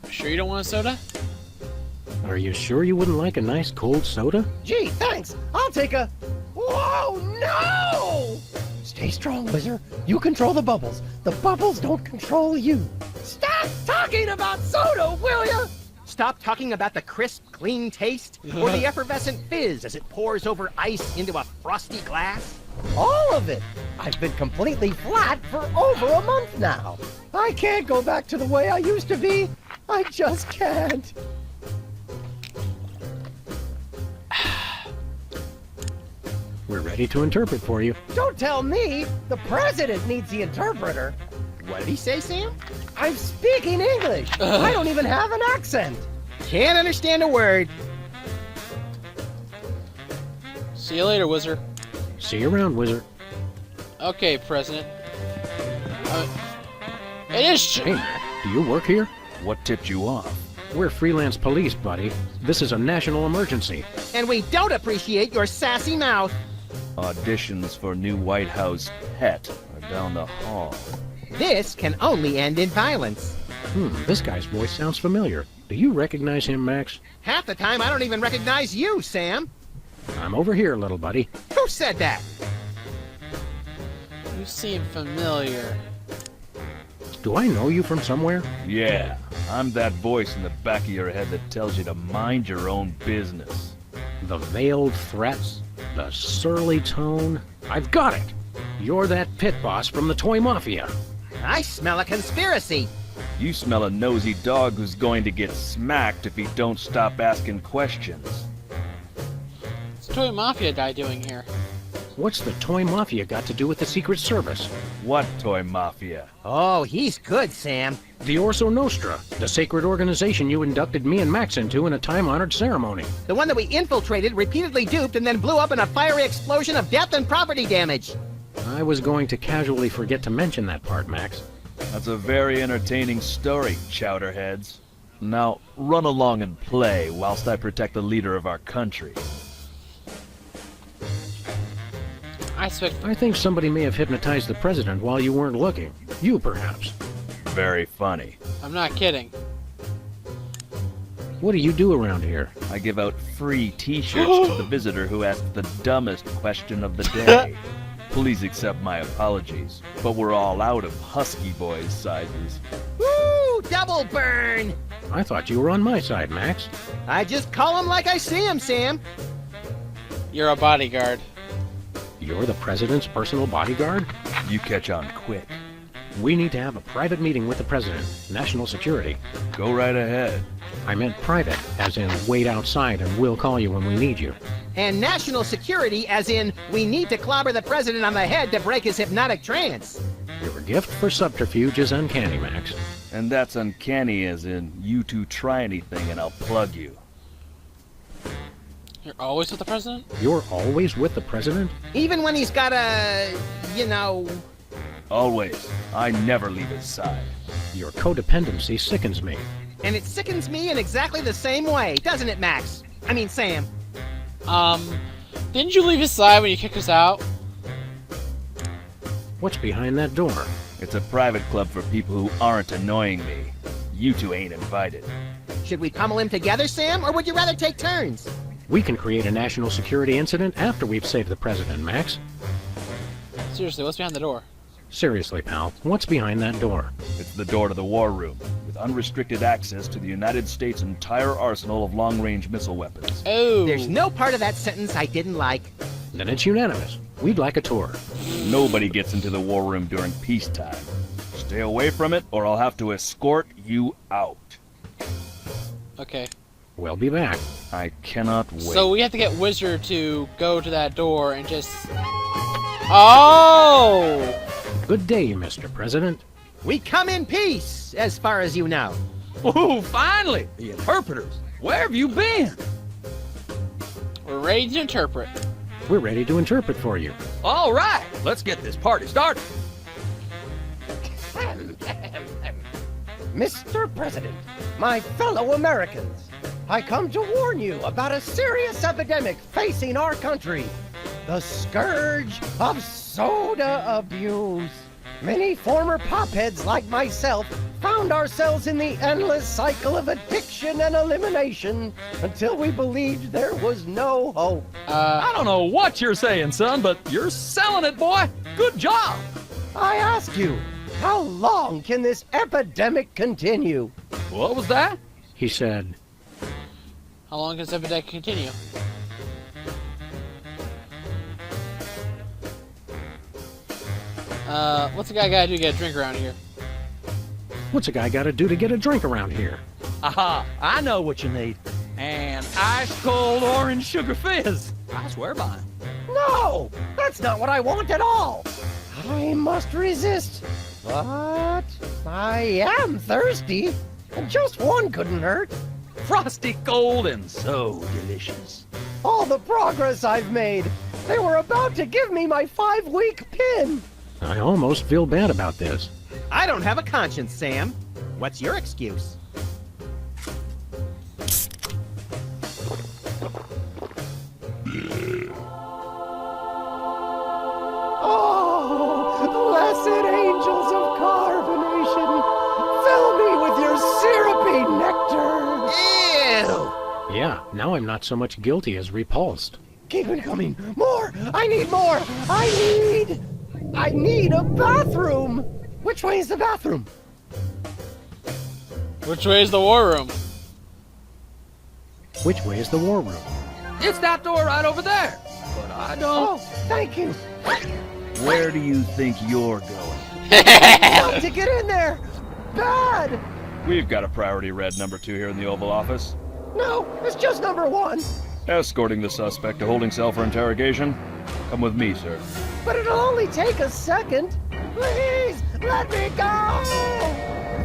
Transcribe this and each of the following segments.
Sure you don't want a soda? Are you sure you wouldn't like a nice cold soda? Gee, thanks. I'll take a... Whoa, no! Stay strong, Wizard. You control the bubbles. The bubbles don't control you. Stop talking about soda, will ya? Stop talking about the crisp, clean taste or the effervescent fizz as it pours over ice into a frosty glass. All of it. I've been completely flat for over a month now. I can't go back to the way I used to be. I just can't. We're ready to interpret for you. Don't tell me. The president needs the interpreter. What did he say, Sam? I'm speaking English. I don't even have an accent. Can't understand a word. See you later, Wizard. See you around, Wizard. Okay, President. It is Hey, Mac, do you work here? What tipped you off? We're freelance police, buddy. This is a national emergency. And we don't appreciate your sassy mouth. Auditions for new White House pet are down the hall. This can only end in violence. This guy's voice sounds familiar. Do you recognize him, Max? Half the time I don't even recognize you, Sam. I'm over here, little buddy. Who said that? You seem familiar. Do I know you from somewhere? Yeah, I'm that voice in the back of your head that tells you to mind your own business. The veiled threats, the surly tone. I've got it! You're that pit boss from the Toy Mafia. I smell a conspiracy. You smell a nosy dog who's going to get smacked if he don't stop asking questions. What's the Toy Mafia guy doing here? What's the Toy Mafia got to do with the Secret Service? What Toy Mafia? Oh, he's good, Sam. The Orso Nostra, the sacred organization you inducted me and Max into in a time-honored ceremony. The one that we infiltrated, repeatedly duped, and then blew up in a fiery explosion of death and property damage. I was going to casually forget to mention that part, Max. That's a very entertaining story, chowderheads. Now, run along and play whilst I protect the leader of our country. I expect... I think somebody may have hypnotized the president while you weren't looking. You, perhaps. Very funny. I'm not kidding. What do you do around here? I give out free t-shirts to the visitor who asks the dumbest question of the day. Please accept my apologies, but we're all out of Husky Boys sizes. Woo! Double burn! I thought you were on my side, Max. I just call him like I see him, Sam. You're a bodyguard. You're the president's personal bodyguard? You catch on quick. We need to have a private meeting with the president. National security. Go right ahead. I meant private, as in wait outside and we'll call you when we need you. And national security, as in, we need to clobber the president on the head to break his hypnotic trance. Your gift for subterfuge is uncanny, Max. And that's uncanny as in, you two try anything and I'll plug you. You're always with the president? You're always with the president? Even when he's got a, you know... Always. I never leave his side. Your codependency sickens me. And it sickens me in exactly the same way, doesn't it, Max? I mean, Sam. Didn't you leave his side when you kicked us out? What's behind that door? It's a private club for people who aren't annoying me. You two ain't invited. Should we pummel him together, Sam, or would you rather take turns? We can create a national security incident after we've saved the president, Max. Seriously, what's behind the door? Seriously, pal, what's behind that door? It's the door to the war room, with unrestricted access to the United States' entire arsenal of long-range missile weapons. Oh! There's no part of that sentence I didn't like. Then it's unanimous. We'd like a tour. Nobody gets into the war room during peacetime. Stay away from it, or I'll have to escort you out. Okay. We'll be back. I cannot wait. So we have to get Wizard to go to that door and just... Oh! Good day, Mr. President. We come in peace, as far as you know. Oh, finally! The interpreters! Where have you been? We're ready to interpret. We're ready to interpret for you. All right, let's get this party started. Mr. President, my fellow Americans, I come to warn you about a serious epidemic facing our country. The scourge of soda abuse. Many former popheads like myself found ourselves in the endless cycle of addiction and elimination until we believed there was no hope. I don't know what you're saying, son, but you're selling it, boy. Good job. I ask you, how long can this epidemic continue? What was that? He said, How long can this epidemic continue? What's a guy gotta do to get a drink around here? what's a guy got to do to get a drink around here? Aha, I know what you need. An ice-cold orange sugar fizz. I swear by it. No, that's not what I want at all. I must resist. But I am thirsty, and just one couldn't hurt. Frosty cold and so delicious. All the progress I've made. They were about to give me my 5-week pin. I almost feel bad about this. I don't have a conscience, Sam. What's your excuse? Oh, blessed angels of carbonation, fill me with your syrupy nectar. Ew! Yeah, now I'm not so much guilty as repulsed. Keep it coming. More. I need more. I need a bathroom. Which way is the bathroom? Which way is the war room? Which way is the war room? It's that door right over there. But I don't. Oh, thank you. Where do you think you're going? Got to get in there. Bad. We've got a priority red number 2 here in the Oval Office. No, it's just number 1. Escorting the suspect to holding cell for interrogation. Come with me, sir. But it'll only take a second. Please, let me go.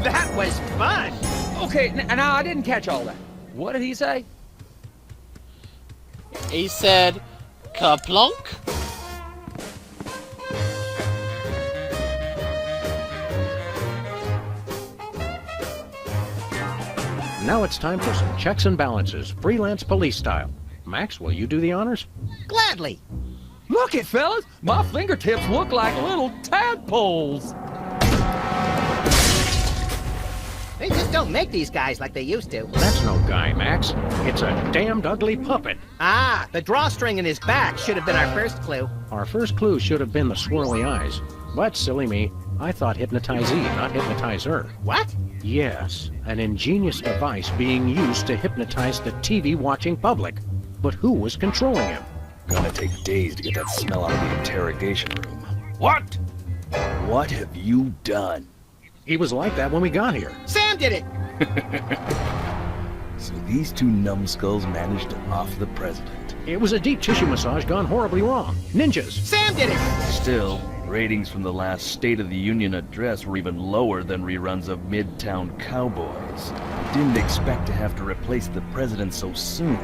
That was fun! Okay, now I didn't catch all that. What did he say? He said, "Kaplunk." Now it's time for some checks and balances, freelance police style. Max, will you do the honors? Gladly. Look it, fellas. My fingertips look like little tadpoles. They just don't make these guys like they used to. That's no guy, Max. It's a damned ugly puppet. Ah, the drawstring in his back should have been our first clue. Our first clue should have been the swirly eyes. But, silly me, I thought hypnotizee, not hypnotizer. What? Yes, an ingenious device being used to hypnotize the TV-watching public. But who was controlling him? Gonna take days to get that smell out of the interrogation room. What? What have you done? He was like that when we got here. Sam did it! So these 2 numbskulls managed to off the president. It was a deep tissue massage gone horribly wrong. Ninjas. Sam did it! Still, ratings from the last State of the Union address were even lower than reruns of Midtown Cowboys. Didn't expect to have to replace the president so soon.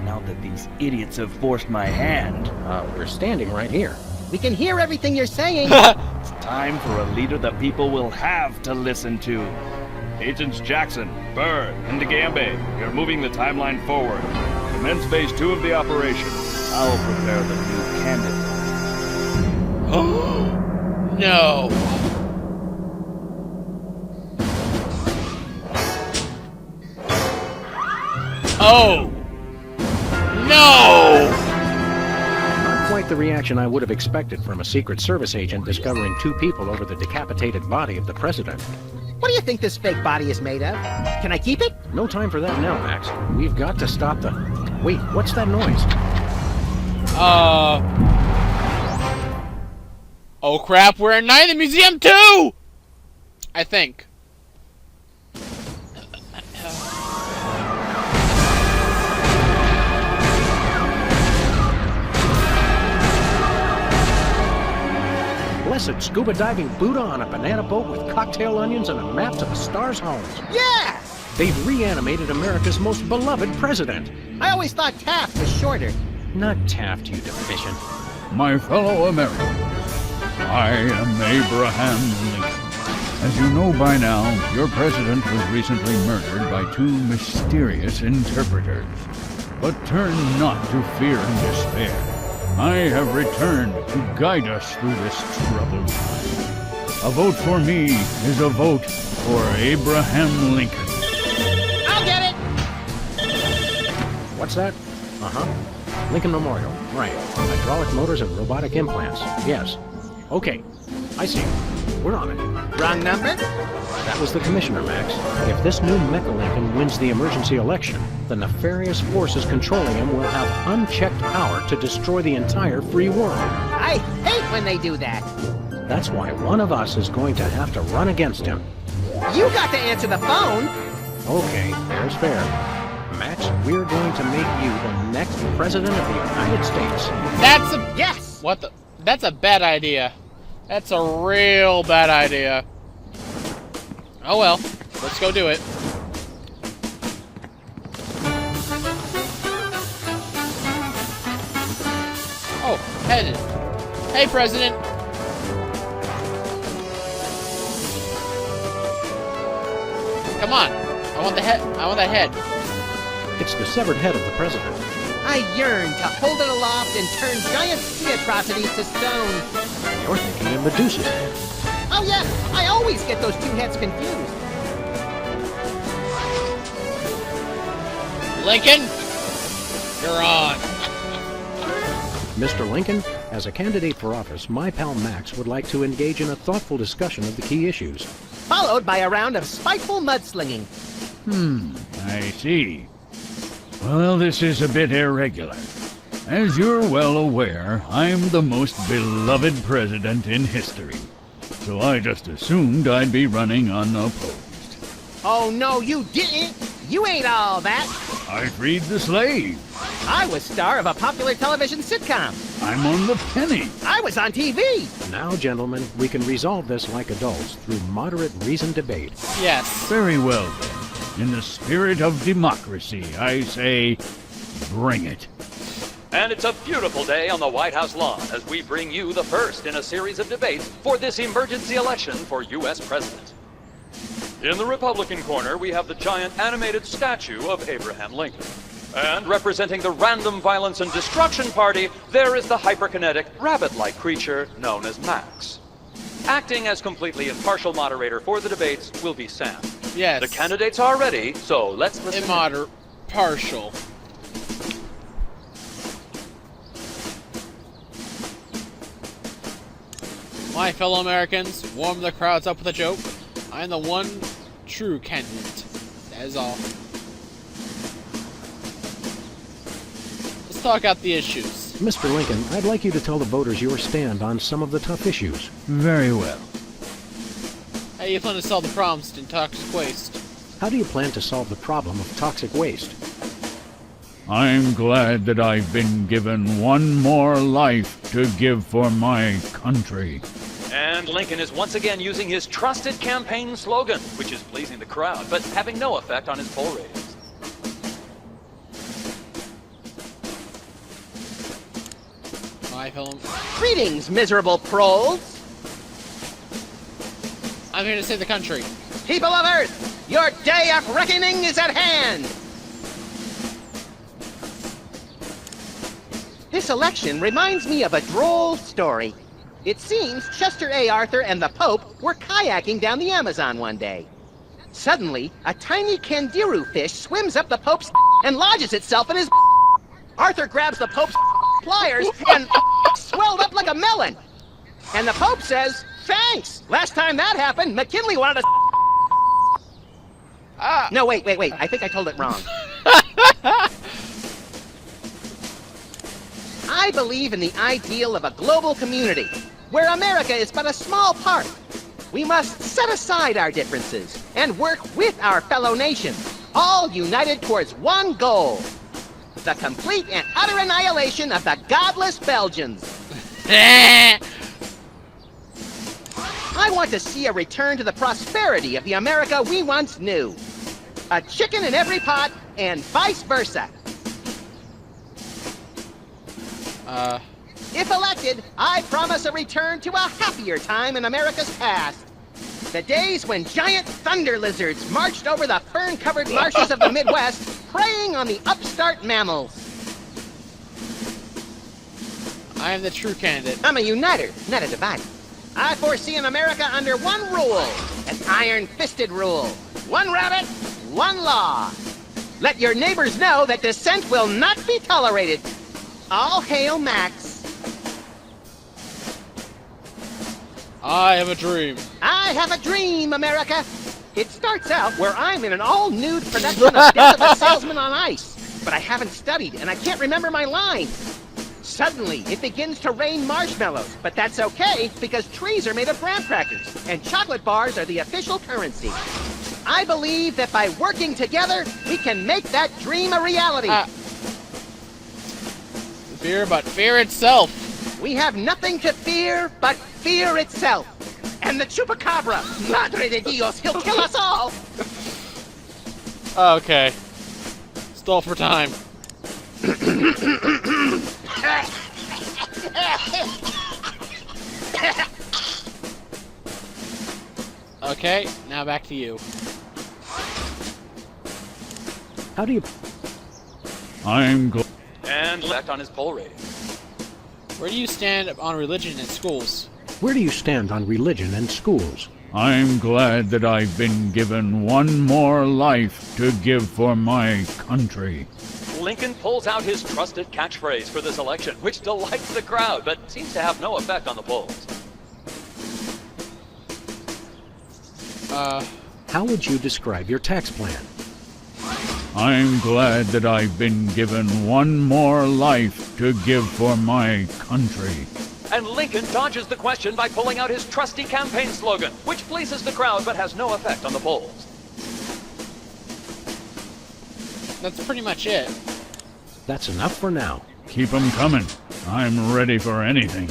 Now that these idiots have forced my hand, We're standing right here. We can hear everything you're saying. it's time for a leader that people will have to listen to. Agents Jackson, Burr, and DeGambe, you're moving the timeline forward. Commence phase 2 of the operation. I'll prepare the new candidate. No. Oh. No! Not quite the reaction I would have expected from a Secret Service agent discovering 2 people over the decapitated body of the president. What do you think this fake body is made of? Can I keep it? No time for that now, Max. We've got to stop the... Wait, what's that noise? Oh crap, we're at night in the museum too! I think. Blessed scuba diving Buddha on a banana boat with cocktail onions and a map to the stars' homes. Yeah! They've reanimated America's most beloved president. I always thought Taft was shorter. Not Taft, you deficient. My fellow Americans, I am Abraham Lincoln. As you know by now, your president was recently murdered by 2 mysterious interpreters. But turn not to fear and despair. I have returned to guide us through this troubled time. A vote for me is a vote for Abraham Lincoln. I'll get it! What's that? Uh-huh. Lincoln Memorial. Right. Hydraulic motors and robotic implants. Yes. Okay. I see. We're on it. Wrong number? That was the commissioner, Max. If this new Mecha Lincoln wins the emergency election, the nefarious forces controlling him will have unchecked power to destroy the entire free world. I hate when they do that. That's why one of us is going to have to run against him. You got to answer the phone. Okay, fair's fair. Max, we're going to make you the next president of the United States. That's a... Yes! What the... That's a bad idea. That's a real bad idea. Oh well. Let's go do it. Oh, headed. Hey, President. Come on. I want the head. I want that head. It's the severed head of the president. I yearn to hold it aloft and turn giant sea atrocities to stone. You're thinking of Medusa's head. Oh yeah, I always get those two heads confused. Lincoln, you're on. Mr. Lincoln, as a candidate for office, my pal Max would like to engage in a thoughtful discussion of the key issues. Followed by a round of spiteful mudslinging. I see. Well, this is a bit irregular. As you're well aware, I'm the most beloved president in history. So I just assumed I'd be running unopposed. Oh no, you didn't! You ain't all that! I freed the slave. I was star of a popular television sitcom. I'm on the penny. I was on TV. Now, gentlemen, we can resolve this like adults through moderate reasoned debate. Yes. Very well, then. In the spirit of democracy, I say, bring it. And it's a beautiful day on the White House lawn as we bring you the first in a series of debates for this emergency election for U.S. President. In the Republican corner, we have the giant animated statue of Abraham Lincoln. And representing the Random Violence and Destruction Party, there is the hyperkinetic, rabbit-like creature known as Max. Acting as completely impartial moderator for the debates will be Sam. Yes. The candidates are ready, so let's listen. Partial. My fellow Americans, warm the crowds up with a joke. I'm the one true candidate. That is all. Let's talk out the issues. Mr. Lincoln, I'd like you to tell the voters your stand on some of the tough issues. Very well. How do you plan to solve the problems in toxic waste? How do you plan to solve the problem of toxic waste? I'm glad that I've been given one more life to give for my country. And Lincoln is once again using his trusted campaign slogan, which is pleasing the crowd, but having no effect on his poll ratings. My fellow... Greetings, miserable proles. I'm here to save the country. People of Earth, your day of reckoning is at hand. This election reminds me of a droll story. It seems Chester A. Arthur and the Pope were kayaking down the Amazon one day. Suddenly, a tiny kangaroo fish swims up the Pope's and lodges itself in his. Arthur grabs the Pope's pliers and swelled up like a melon. And the Pope says, "Thanks! Last time that happened, McKinley wanted to." No, wait. I think I told it wrong. I believe in the ideal of a global community, where America is but a small part. We must set aside our differences and work with our fellow nations, all united towards one goal: the complete and utter annihilation of the godless Belgians. I want to see a return to the prosperity of the America we once knew. A chicken in every pot, and vice versa. If elected, I promise a return to a happier time in America's past. The days when giant thunder lizards marched over the fern-covered marshes of the Midwest, preying on the upstart mammals. I am the true candidate. I'm a uniter, not a divider. I foresee an America under one rule, an iron-fisted rule. One rabbit, one law. Let your neighbors know that dissent will not be tolerated. All hail Max. I have a dream. I have a dream, America. It starts out where I'm in an all-nude production of Death of a Salesman on Ice, but I haven't studied and I can't remember my lines. Suddenly, it begins to rain marshmallows, but that's okay because trees are made of graham crackers and chocolate bars are the official currency. I believe that by working together, we can make that dream a reality. Fear, but fear itself. We have nothing to fear but fear itself. And the Chupacabra, Madre de Dios, he'll kill us all! Okay. Stall for time. Okay, now back to you. How do you... I'm glad. And left on his poll rating. Where do you stand on religion in schools? Where do you stand on religion and schools? I'm glad that I've been given one more life to give for my country. Lincoln pulls out his trusted catchphrase for this election, which delights the crowd, but seems to have no effect on the polls. How would you describe your tax plan? I'm glad that I've been given one more life to give for my country. And Lincoln dodges the question by pulling out his trusty campaign slogan, which pleases the crowd but has no effect on the polls. That's pretty much it. That's enough for now. Keep 'em coming. I'm ready for anything.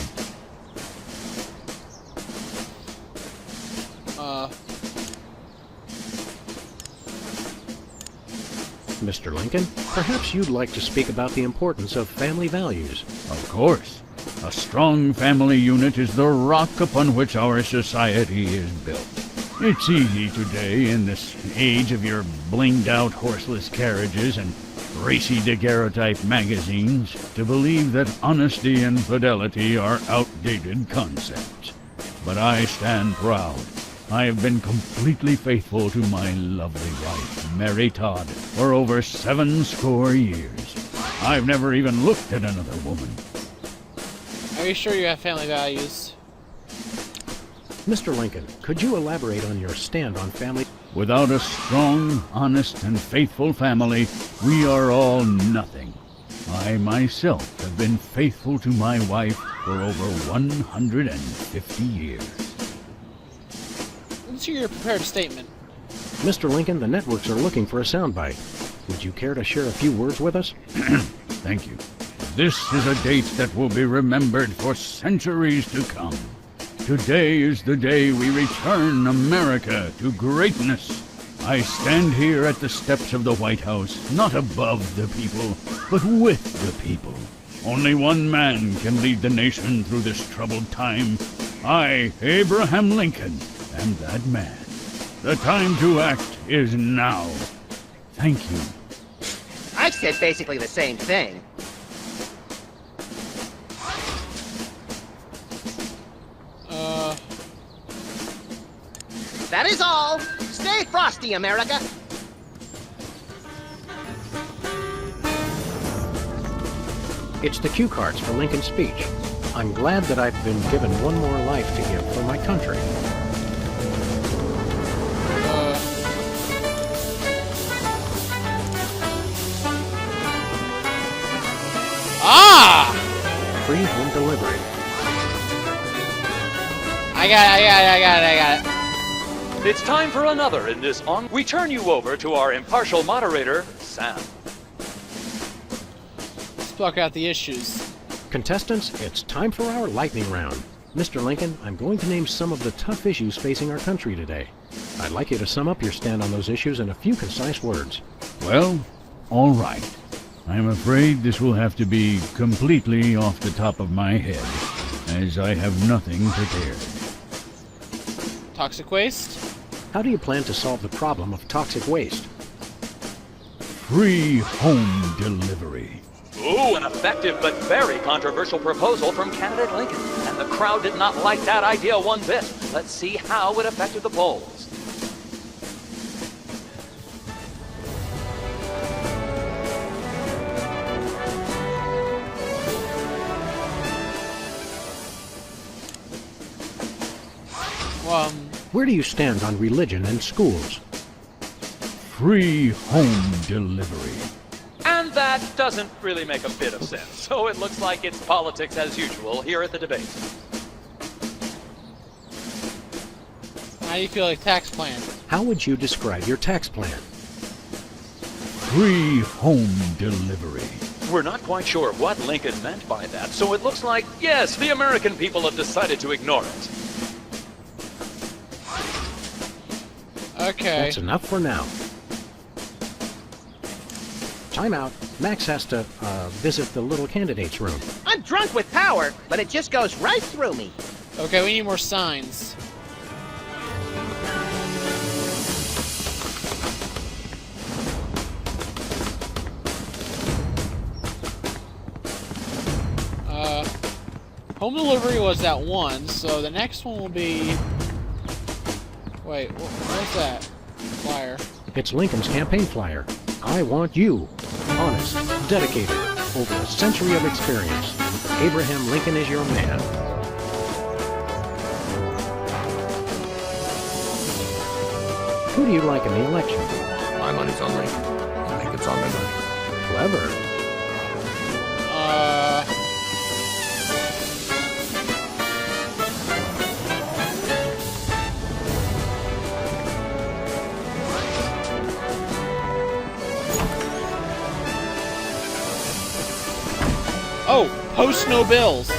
Mr. Lincoln, perhaps you'd like to speak about the importance of family values. Of course. A strong family unit is the rock upon which our society is built. It's easy today, in this age of your blinged-out horseless carriages and racy daguerreotype magazines, to believe that honesty and fidelity are outdated concepts. But I stand proud. I have been completely faithful to my lovely wife, Mary Todd, for over 70 years. I've never even looked at another woman. Are you sure you have family values? Mr. Lincoln, could you elaborate on your stand on family? Without a strong, honest, and faithful family, we are all nothing. I myself have been faithful to my wife for over 150 years. Let's hear your prepared statement. Mr. Lincoln, the networks are looking for a soundbite. Would you care to share a few words with us? Thank you. This is a date that will be remembered for centuries to come. Today is the day we return America to greatness. I stand here at the steps of the White House, not above the people, but with the people. Only one man can lead the nation through this troubled time. I, Abraham Lincoln, am that man. The time to act is now. Thank you. I said basically the same thing. That is all. Stay frosty, America. It's the cue cards for Lincoln's speech. I'm glad that I've been given one more life to give for my country. Free home delivery. I got it. It's time for another in this on. We turn you over to our impartial moderator, Sam. Let's block out the issues. Contestants, it's time for our lightning round. Mr. Lincoln, I'm going to name some of the tough issues facing our country today. I'd like you to sum up your stand on those issues in a few concise words. Well, all right. I'm afraid this will have to be completely off the top of my head, as I have nothing prepared. Toxic waste? How do you plan to solve the problem of toxic waste? Free home delivery. Ooh, an effective but very controversial proposal from candidate Lincoln. And and the crowd did not like that idea one bit. Let's see how it affected the polls. Where do you stand on religion and schools? Free home delivery. And that doesn't really make a bit of sense. So it looks like it's politics as usual here at the debate. How do you feel like tax plan? How would you describe your tax plan? Free home delivery. We're not quite sure what Lincoln meant by that, so it looks like, yes, the American people have decided to ignore it. Okay. That's enough for now. Time out. Max has to, visit the little candidate's room. I'm drunk with power, but it just goes right through me. Okay, we need more signs. Home delivery was that one, so the next one will be... Wait, where's that flyer? It's Lincoln's campaign flyer. I want you. Honest, dedicated, over a century of experience. Abraham Lincoln is your man. Who do you like in the election? My money's on Lincoln. Lincoln's on my money. Clever. Oh, post no bills.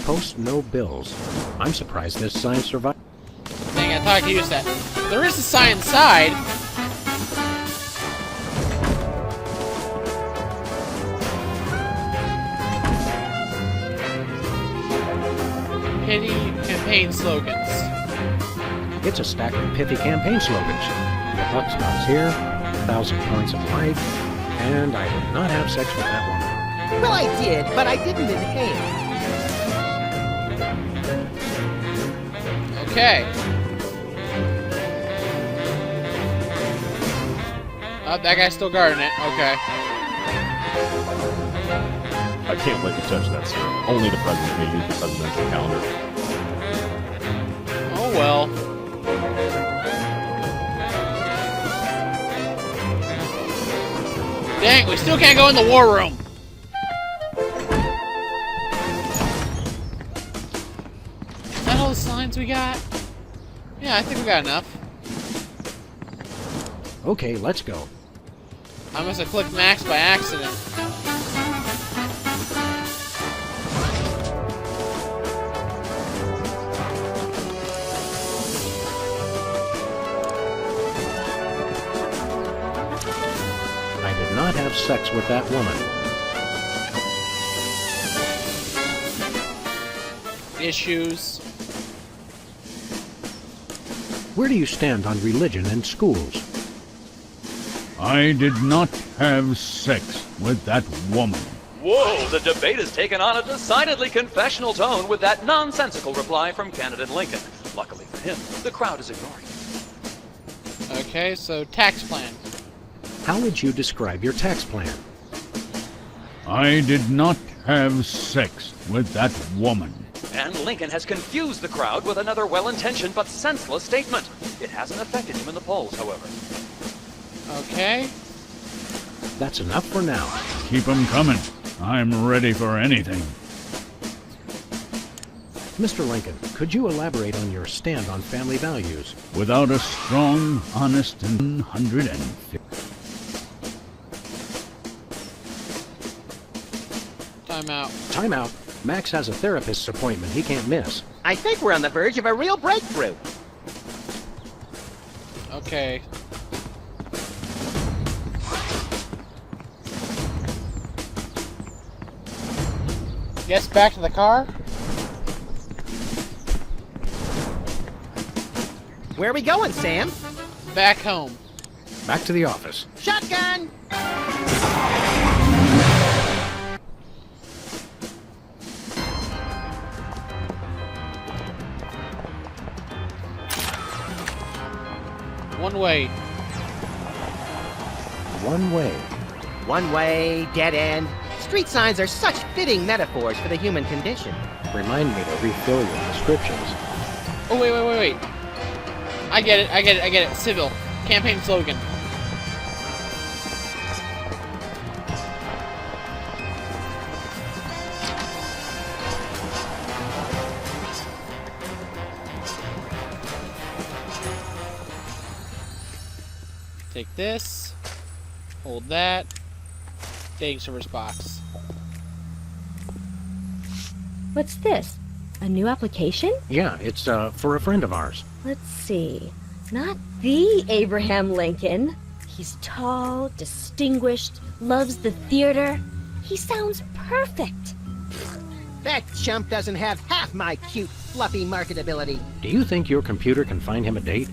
Post no bills. I'm surprised this sign survived. Dang, I thought I could use that. There is a sign inside. Pithy campaign slogans. It's a stack of pithy campaign slogans. The buck stops here, 1,000 points of life, and I did not have sex with that woman. Well, I did, but I didn't inhale. Okay. Oh, that guy's still guarding it. Okay. I can't let you touch that, sir. Only the president may use the presidential calendar. Oh well. Dang, we still can't go in the war room. Is that all the signs we got? Yeah, I think we got enough. Okay, let's go. I must have clicked Max by accident. I did not have sex with that woman. Issues. Where do you stand on religion and schools? I did not have sex with that woman. Whoa, the debate has taken on a decidedly confessional tone with that nonsensical reply from candidate Lincoln. Luckily for him, the crowd is ignoring it. Okay, so tax plan. How would you describe your tax plan? I did not have sex with that woman. And Lincoln has confused the crowd with another well-intentioned but senseless statement. It hasn't affected him in the polls, however. Okay. That's enough for now. Keep 'em coming. I'm ready for anything. Mr. Lincoln, could you elaborate on your stand on family values? Without a strong, honest, and 150. Time out. Time out. Max has a therapist's appointment he can't miss. I think we're on the verge of a real breakthrough. Guess back to the car? Where are we going, Sam? Back home. Back to the office. Shotgun! One way. One way. One way, dead end. Street signs are such fitting metaphors for the human condition. Remind me to refill your prescriptions. Oh, wait. I get it. Civil. Campaign slogan. Take this. Hold that. Dating service box. What's this? A new application? Yeah, it's for a friend of ours. Let's see. Not the Abraham Lincoln. He's tall, distinguished, loves the theater. He sounds perfect. That chump doesn't have half my cute, fluffy marketability. Do you think your computer can find him a date?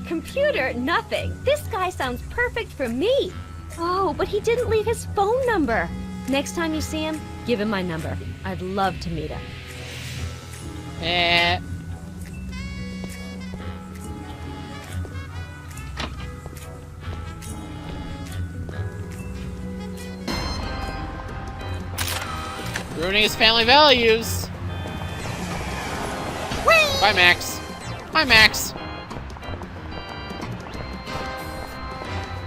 Computer, nothing. This guy sounds perfect for me. Oh, but he didn't leave his phone number. Next time you see him, give him my number. I'd love to meet him. Ruining his family values. Whee! Bye, Max. Bye, Max.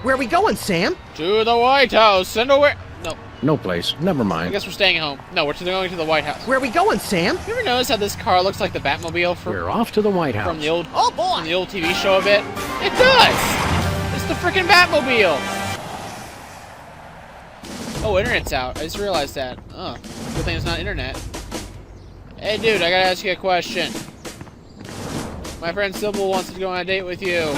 Where are we going, Sam? To the White House. And away. No, No place. Never I mind. guess we're staying home. No, we're going to the White House. Where are we going, Sam? You ever notice how this car looks like the Batmobile We're off to the White House. from the old Oh, from the boy! old TV show a bit? It does! It's the freaking Batmobile! Oh, internet's out. I just realized that. Oh, good thing it's not internet. Hey, dude, I gotta ask you a question. My friend Sybil wants to go on a date with you.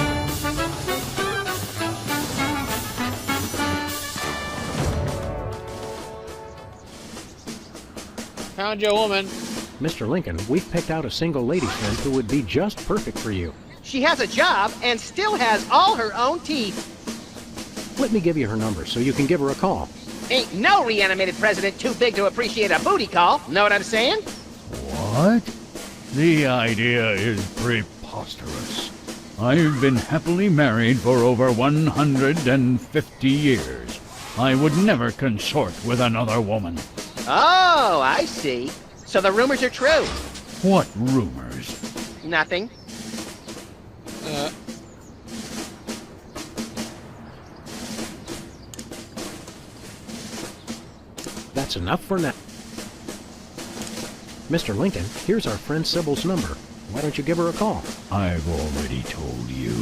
Found you a woman. Mr. Lincoln, we've picked out a single lady friend who would be just perfect for you. She has a job and still has all her own teeth. Let me give you her number so you can give her a call. Ain't no reanimated president too big to appreciate a booty call. Know what I'm saying? What? The idea is preposterous. I've been happily married for over 150 years. I would never consort with another woman. Oh, I see. So the rumors are true. What rumors? Nothing. That's enough for now. Mr. Lincoln, here's our friend Sybil's number. Why don't you give her a call? I've already told you.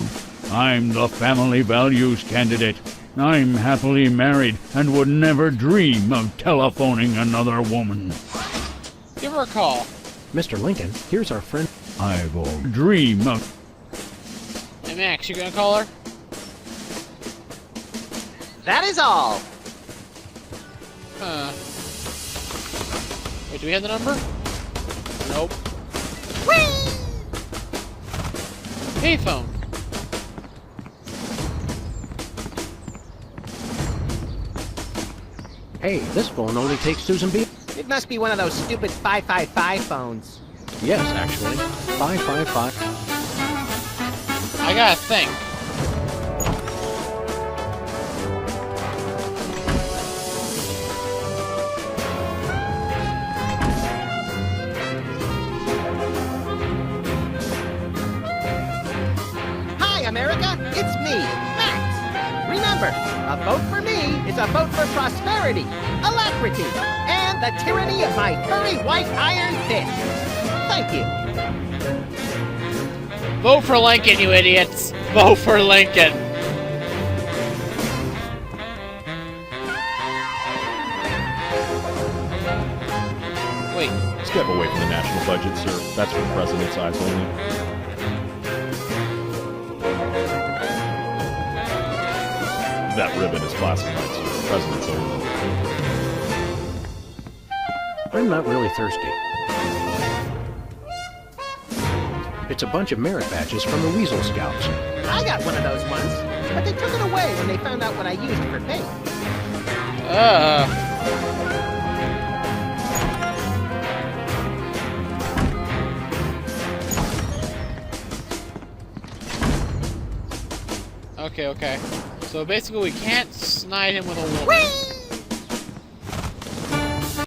I'm the family values candidate. I'm happily married and would never dream of telephoning another woman. Give her a call. Mr. Lincoln, here's our friend. I've all dream of... Hey, Max, you gonna call her? That is all. Huh. Wait, do we have the number? Nope. Payphone. Hey, this phone only takes Susan B. It must be one of those stupid 555 phones. Yes, actually. 555. I gotta think. Hi, America. It's me, Max. Remember, a vote for me is a vote for prosperity, alacrity, and the tyranny of my furry white iron fist. Thank you. Vote for Lincoln, you idiots. Vote for Lincoln. Wait. Step away from the national budget, sir. That's for the president's eyes only. That ribbon is classified, sir. The president's only. I'm not really thirsty. It's a bunch of merit badges from the Weasel Scouts. I got one of those once, but they took it away when they found out what I used for paint. Okay. So basically we can't snide him with a woman. Whee!